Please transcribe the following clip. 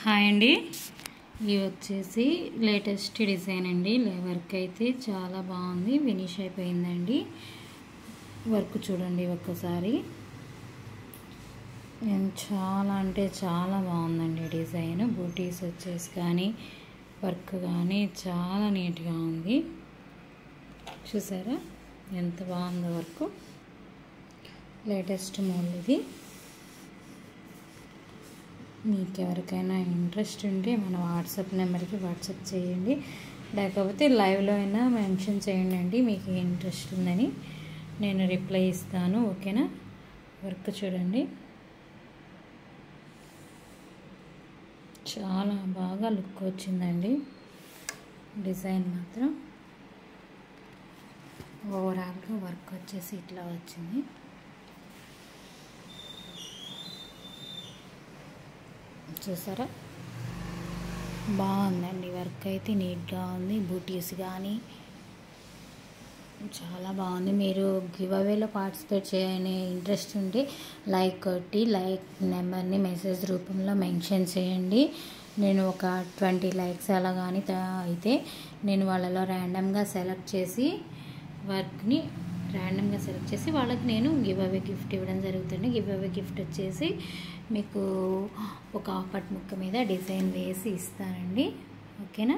Hi అండి, ఇది వచ్చేసి లేటెస్ట్ డిజైన్ అండి. వర్క్ అయితే చాలా బాగుంది, ఫినిష్ అయిపోయిందండి. వర్క్ చూడండి ఒక్కసారి, చాలా అంటే చాలా బాగుందండి డిజైన్. బూటీస్ వచ్చేసి కానీ వర్క్ కానీ చాలా నీట్గా ఉంది. చూసారా ఎంత బాగుందో వర్క్. లేటెస్ట్ మోడల్ ఇది. మీకు ఎవరికైనా ఇంట్రెస్ట్ ఉంటే మన వాట్సాప్ నెంబర్కి వాట్సాప్ చేయండి, లేకపోతే లైవ్లో అయినా మెన్షన్ చేయండి అండి. మీకు ఇంట్రెస్ట్ ఉందని నేను రిప్లై ఇస్తాను, ఓకేనా. వర్క్ చూడండి, చాలా బాగా లుక్ వచ్చిందండి. డిజైన్ మాత్రం ఓవరాల్గా వర్క్ వచ్చేసి ఇట్లా వచ్చింది. చూసారా బాగుందండి, వర్క్ అయితే నీట్గా ఉంది. బూటీస్ కానీ చాలా బాగుంది. మీరు గివ్ అవేలో పార్టిసిపేట్ చేయని ఇంట్రెస్ట్ ఉంటే లైక్ కొట్టి లైక్ నెంబర్ని మెసేజ్ రూపంలో మెన్షన్ చేయండి. నేను ఒక 20 లైక్స్ అలా కానీ అయితే నేను వాళ్ళలో ర్యాండమ్గా సెలెక్ట్ చేసి వాళ్ళకి నేను గివ్ అవే గిఫ్ట్ ఇవ్వడం జరుగుతుంది. గివ్ అవే గిఫ్ట్ వచ్చేసి మీకు ఒక ఆపట్ ముక్క మీద డిజైన్ వేసి ఇస్తానండి, ఓకేనా.